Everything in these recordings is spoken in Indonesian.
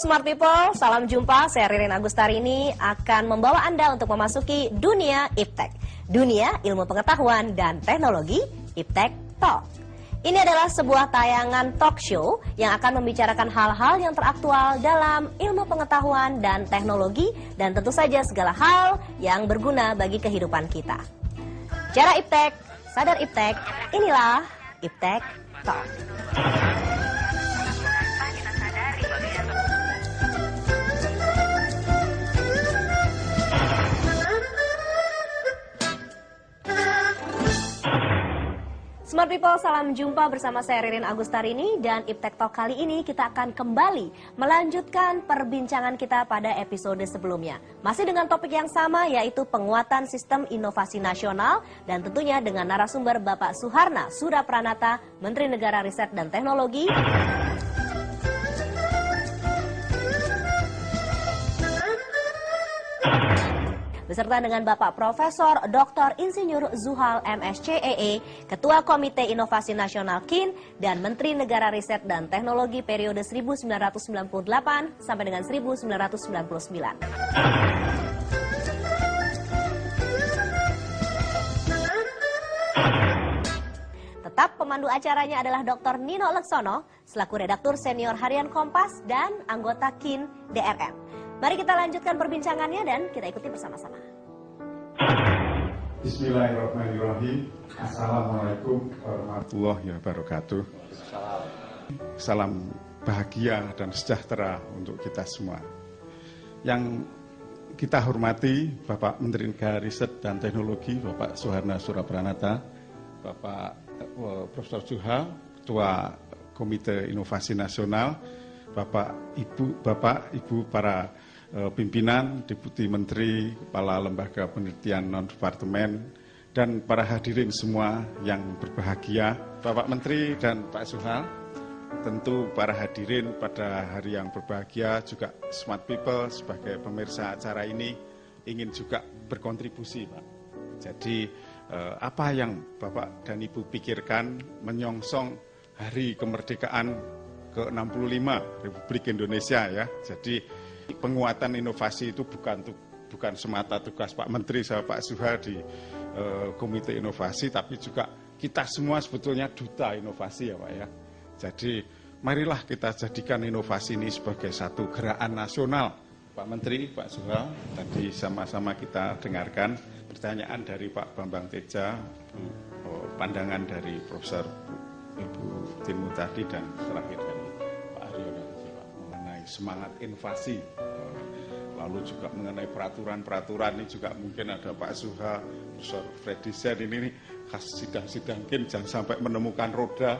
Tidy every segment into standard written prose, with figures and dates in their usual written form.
Smart People, salam jumpa. Saya Ririn Agustari ini akan membawa Anda untuk memasuki dunia Iptek. Dunia ilmu pengetahuan dan teknologi, Iptek Talk. Ini adalah sebuah tayangan talk show yang akan membicarakan hal-hal yang teraktual dalam ilmu pengetahuan dan teknologi dan tentu saja segala hal yang berguna bagi kehidupan kita. Cara Iptek, sadar Iptek, inilah Iptek Talk. Smart People, salam jumpa bersama saya Ririn Agustarini dan Iptek Talk kali ini kita akan kembali melanjutkan perbincangan kita pada episode sebelumnya. Masih dengan topik yang sama yaitu penguatan sistem inovasi nasional dan tentunya dengan narasumber Bapak Suharna Surapranata, Menteri Negara Riset dan Teknologi. Beserta dengan Bapak Profesor Dr. Insinyur Zuhal MSCEE, Ketua Komite Inovasi Nasional KIN dan Menteri Negara Riset dan Teknologi periode 1998 sampai dengan 1999. Tetap pemandu acaranya adalah Dr. Nino Leksono, selaku redaktur senior harian Kompas dan anggota KIN DRM. Mari kita lanjutkan perbincangannya dan kita ikuti bersama-sama. Bismillahirrahmanirrahim. Assalamualaikum warahmatullahi wabarakatuh. Salam bahagia dan sejahtera untuk kita semua. Yang kita hormati Bapak Menteri Negara Riset dan Teknologi, Bapak Suharna Surapranata, Bapak Profesor Zuhal, Ketua Komite Inovasi Nasional, Bapak Ibu para pimpinan, Deputi Menteri, Kepala Lembaga Penelitian Non-Departemen, dan para hadirin semua yang berbahagia. Bapak Menteri dan Pak Zuhal, tentu para hadirin pada hari yang berbahagia, juga Smart People sebagai pemirsa acara ini ingin juga berkontribusi, Pak. Jadi apa yang Bapak dan Ibu pikirkan menyongsong hari kemerdekaan ke-65 Republik Indonesia ya. Jadi penguatan inovasi itu bukan semata tugas Pak Menteri sama Pak Zuhal di Komite Inovasi, tapi juga kita semua sebetulnya duta inovasi ya Pak ya. Jadi marilah kita jadikan inovasi ini sebagai satu gerakan nasional. Pak Menteri, Pak Zuhal, tadi sama-sama kita dengarkan pertanyaan dari Pak Bambang Teja, pandangan dari Profesor Ibu Timu tadi, dan terakhir dari Pak Aryo dan Pak mengenai semangat inovasi. Lalu juga mengenai peraturan-peraturan ini juga mungkin ada Pak Zuhal, Profesor Freddy Zen ini khas sidang-sidang KIN jangan sampai menemukan roda,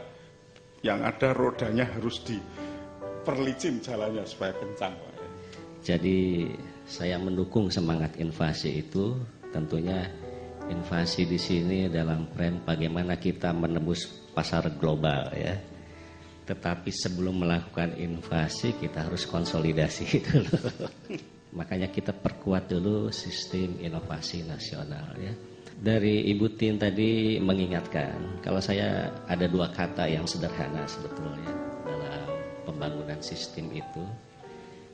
yang ada rodanya harus diperlicin jalannya supaya kencang Pak. Jadi saya mendukung semangat inovasi itu, tentunya inovasi di sini dalam frame bagaimana kita menembus pasar global ya. Tetapi sebelum melakukan inovasi kita harus konsolidasi dulu. Makanya kita perkuat dulu sistem inovasi nasional ya. Dari Ibu Tin tadi mengingatkan, kalau saya ada dua kata yang sederhana sebetulnya dalam pembangunan sistem itu.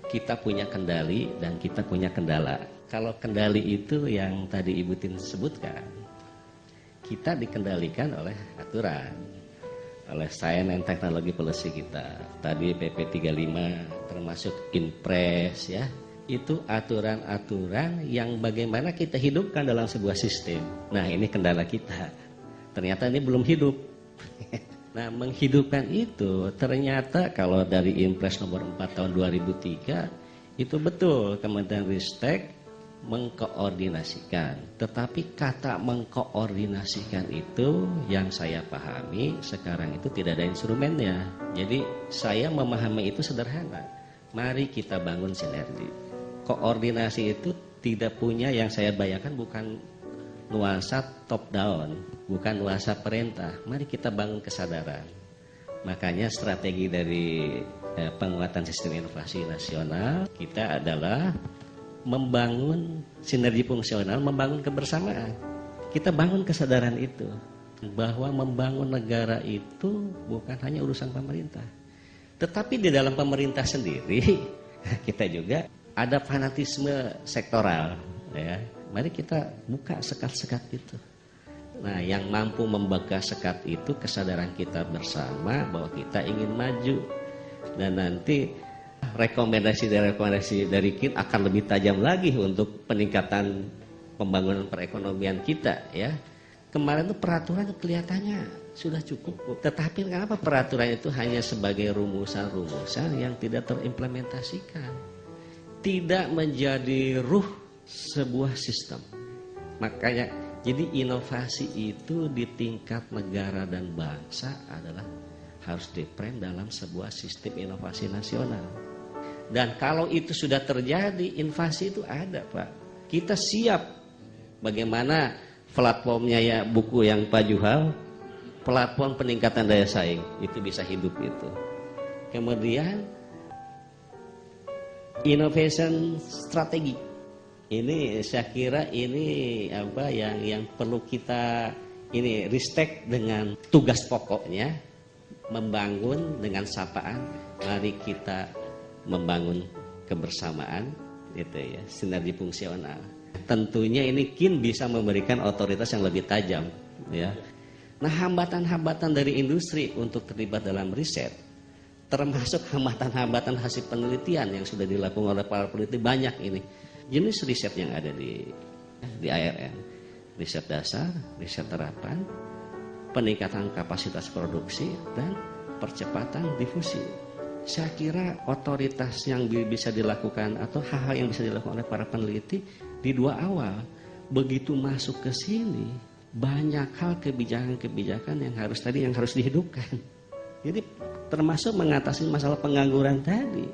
Kita punya kendali dan kita punya kendala. Kalau kendali itu yang tadi Ibu Tin sebutkan, kita dikendalikan oleh aturan, oleh Science and Technology Policy kita. Tadi PP 35 termasuk Inpres ya. Itu aturan-aturan yang bagaimana kita hidupkan dalam sebuah sistem. Nah ini kendala kita. Ternyata ini belum hidup. Nah menghidupkan itu ternyata kalau dari Inpres nomor 4 tahun 2003 itu betul Kementerian Ristek mengkoordinasikan. Tetapi kata mengkoordinasikan itu yang saya pahami sekarang itu tidak ada instrumennya. Jadi saya memahami itu sederhana. Mari kita bangun sinergi. Koordinasi itu tidak punya yang saya bayangkan bukan nuansa top down, bukan nuansa perintah. Mari kita bangun kesadaran. Makanya strategi dari penguatan sistem inovasi nasional kita adalah membangun sinergi fungsional, membangun kebersamaan. Kita bangun kesadaran itu bahwa membangun negara itu bukan hanya urusan pemerintah. Tetapi di dalam pemerintah sendiri kita juga ada fanatisme sektoral, ya. Mari kita buka sekat-sekat itu. Nah, yang mampu membuka sekat itu kesadaran kita bersama bahwa kita ingin maju. Dan nanti rekomendasi dari KIN akan lebih tajam lagi untuk peningkatan pembangunan perekonomian kita, ya. Kemarin itu peraturan kelihatannya sudah cukup, tetapi kenapa peraturan itu hanya sebagai rumusan-rumusan yang tidak terimplementasikan, tidak menjadi ruh sebuah sistem. Makanya jadi inovasi itu di tingkat negara dan bangsa adalah harus di-frame dalam sebuah sistem inovasi nasional. Dan kalau itu sudah terjadi, inovasi itu ada, Pak. Kita siap. Bagaimana platformnya ya buku yang Pak Juhal, platform peningkatan daya saing, itu bisa hidup itu. Kemudian innovation strategi. Ini saya kira ini apa yang perlu kita ini ristek dengan tugas pokoknya, membangun dengan sapaan. Mari kita membangun kebersamaan, gitu ya, sinergi fungsional. Tentunya ini KIN bisa memberikan otoritas yang lebih tajam, ya. Nah, hambatan-hambatan dari industri untuk terlibat dalam riset, termasuk hambatan-hambatan hasil penelitian yang sudah dilakukan oleh para peneliti, banyak ini. Jenis riset yang ada di ARN, riset dasar, riset terapan, peningkatan kapasitas produksi, dan percepatan difusi. Saya kira otoritas yang bisa dilakukan atau hal-hal yang bisa dilakukan oleh para peneliti di dua awal, begitu masuk ke sini banyak hal kebijakan-kebijakan yang harus dihidupkan. Jadi termasuk mengatasi masalah pengangguran tadi.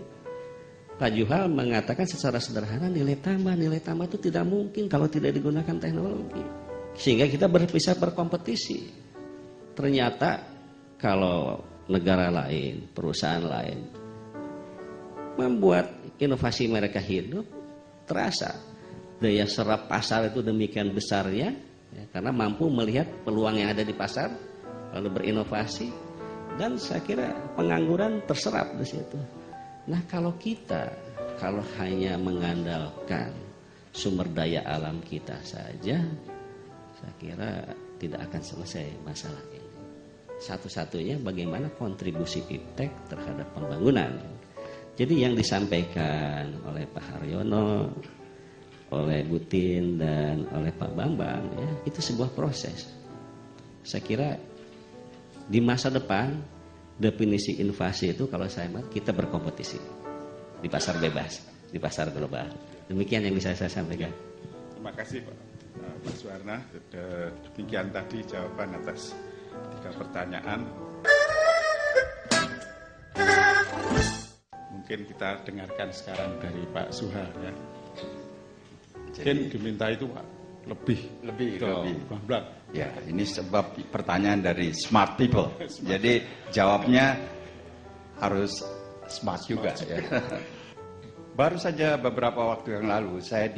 Pak Juhal mengatakan secara sederhana nilai tambah itu tidak mungkin kalau tidak digunakan teknologi. Sehingga kita bisa berkompetisi. Ternyata kalau negara lain, perusahaan lain membuat inovasi mereka hidup, terasa daya serap pasar itu demikian besarnya, ya, karena mampu melihat peluang yang ada di pasar lalu berinovasi, dan saya kira pengangguran terserap di situ. Nah, kalau hanya mengandalkan sumber daya alam kita saja, saya kira tidak akan selesai masalah ini. Satu-satunya bagaimana kontribusi IPTEK terhadap pembangunan. Jadi yang disampaikan oleh Pak Haryono, oleh Bu Tin, dan oleh Pak Bambang, ya, itu sebuah proses. Saya kira di masa depan definisi inovasi itu kalau saya melihat kita berkompetisi di pasar bebas, di pasar global. Demikian yang bisa saya sampaikan. Terima kasih Pak Suwarna. Demikian tadi jawaban atas 3 pertanyaan. Mungkin kita dengarkan sekarang dari Pak Suha, ya. Mungkin diminta itu Pak lebih. Ya, ini sebab pertanyaan dari smart people. Jadi jawabnya harus smart juga, ya. Baru saja beberapa waktu yang lalu saya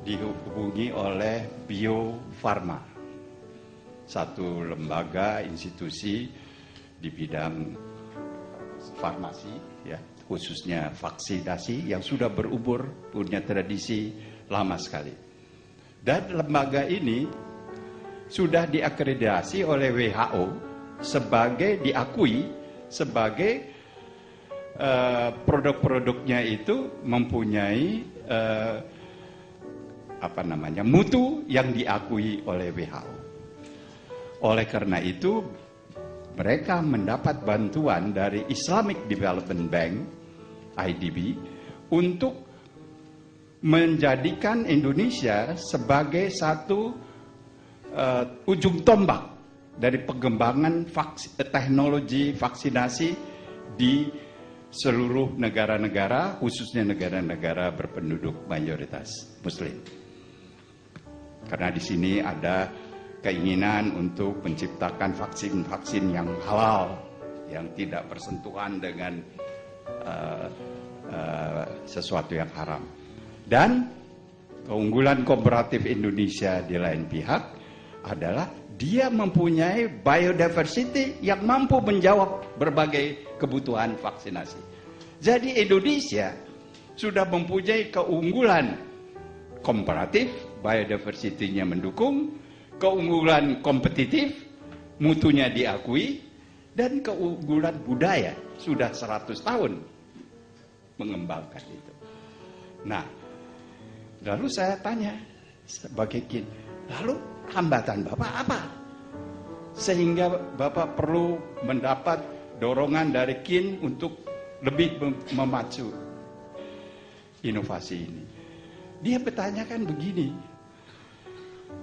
dihubungi oleh Bio Farma, satu lembaga institusi di bidang farmasi, ya, khususnya vaksinasi yang sudah berumur, punya tradisi lama sekali. Dan lembaga ini sudah diakreditasi oleh WHO diakui sebagai produk-produknya itu mempunyai mutu yang diakui oleh WHO. Oleh karena itu mereka mendapat bantuan dari Islamic Development Bank (IDB) untuk menjadikan Indonesia sebagai satu ujung tombak dari pengembangan teknologi vaksinasi di seluruh negara-negara, khususnya negara-negara berpenduduk mayoritas Muslim. Karena di sini ada keinginan untuk menciptakan vaksin-vaksin yang halal, yang tidak bersentuhan dengan sesuatu yang haram. Dan keunggulan kooperatif Indonesia di lain pihak adalah dia mempunyai biodiversity yang mampu menjawab berbagai kebutuhan vaksinasi. Jadi Indonesia sudah mempunyai keunggulan komparatif, biodiversity-nya mendukung, keunggulan kompetitif, mutunya diakui, dan keunggulan budaya sudah 100 tahun mengembangkan itu. Nah, lalu saya tanya sebagai KIN, lalu hambatan Bapak apa? Sehingga Bapak perlu mendapat dorongan dari KIN untuk lebih memacu inovasi ini. Dia bertanyakan begini,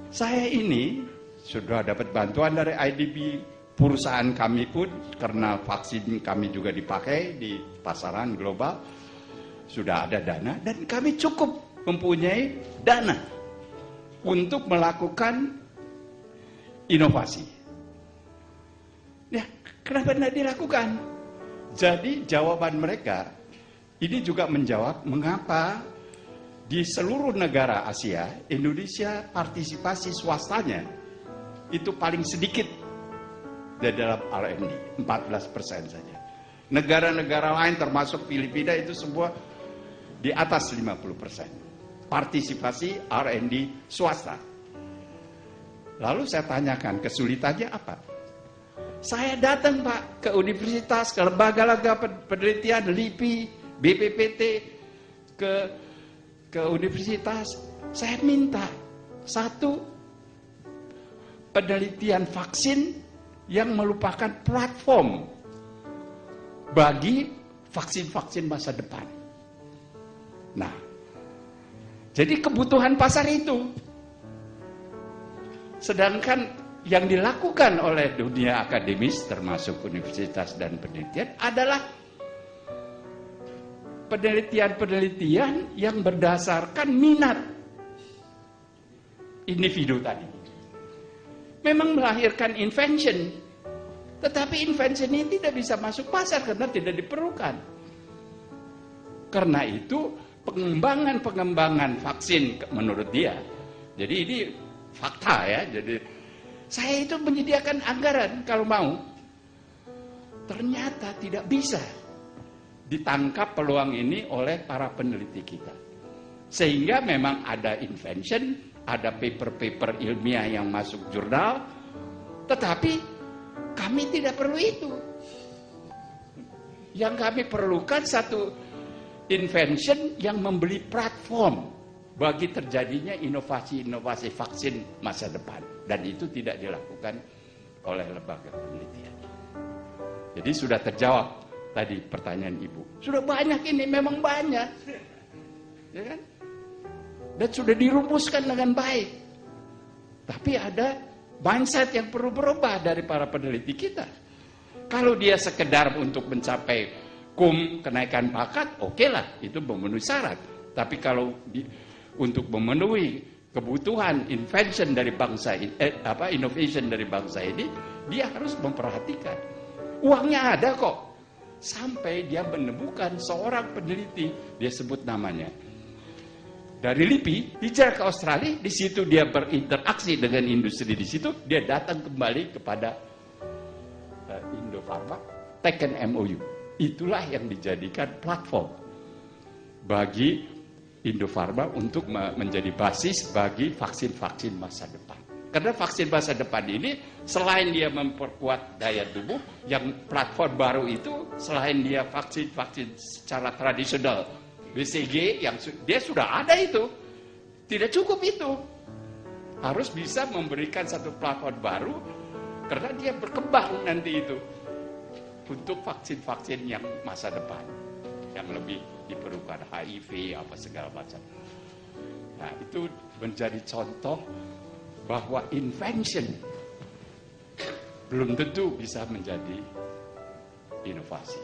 saya ini sudah dapat bantuan dari IDB, perusahaan kami pun karena vaksin kami juga dipakai di pasaran global, sudah ada dana dan kami cukup mempunyai dana untuk melakukan inovasi. Ya, kenapa tidak dilakukan? Jadi jawaban mereka ini juga menjawab mengapa di seluruh negara Asia, Indonesia partisipasi swastanya itu paling sedikit dari dalam R&D, 14% saja. Negara-negara lain termasuk Filipina itu semua di atas 50%. Partisipasi R&D swasta. Lalu saya tanyakan kesulitannya apa? Saya datang Pak ke universitas, ke lembaga-lembaga penelitian, LIPI, BPPT, ke universitas. Saya minta satu penelitian vaksin yang merupakan platform bagi vaksin-vaksin masa depan. Nah, jadi kebutuhan pasar itu. Sedangkan yang dilakukan oleh dunia akademis termasuk universitas dan penelitian adalah penelitian-penelitian yang berdasarkan minat individu tadi. Memang melahirkan invention, tetapi invention ini tidak bisa masuk pasar karena tidak diperlukan. Karena itu pengembangan vaksin menurut dia, jadi ini fakta ya, jadi saya itu menyediakan anggaran kalau mau. Ternyata tidak bisa ditangkap peluang ini oleh para peneliti kita. Sehingga memang ada invention, ada paper-paper ilmiah yang masuk jurnal, tetapi kami tidak perlu itu. Yang kami perlukan satu invention yang memberi platform bagi terjadinya inovasi-inovasi vaksin masa depan. Dan itu tidak dilakukan oleh lembaga penelitian. Jadi sudah terjawab tadi pertanyaan Ibu. Sudah banyak ini, memang banyak. Ya kan? Dan sudah dirumuskan dengan baik. Tapi ada mindset yang perlu berubah dari para peneliti kita. Kalau dia sekedar untuk mencapai kenaikan pangkat, oke lah, itu memenuhi syarat. Tapi kalau untuk memenuhi kebutuhan invention dari bangsa innovation dari bangsa ini, dia harus memperhatikan. Uangnya ada kok. Sampai dia menemukan seorang peneliti, dia sebut namanya. Dari LIPI, hijrah ke Australia, di situ dia berinteraksi dengan industri di situ, dia datang kembali kepada Indofarma, Teken MOU. Itulah yang dijadikan platform bagi Indofarma untuk menjadi basis bagi vaksin-vaksin masa depan. Karena vaksin masa depan ini selain dia memperkuat daya tubuh, yang platform baru itu selain dia vaksin-vaksin secara tradisional, BCG yang dia sudah ada itu, tidak cukup itu. Harus bisa memberikan satu platform baru karena dia berkembang nanti itu untuk vaksin-vaksin yang masa depan yang lebih diperlukan, HIV apa segala macam. Nah, itu menjadi contoh bahwa invention belum tentu bisa menjadi inovasi.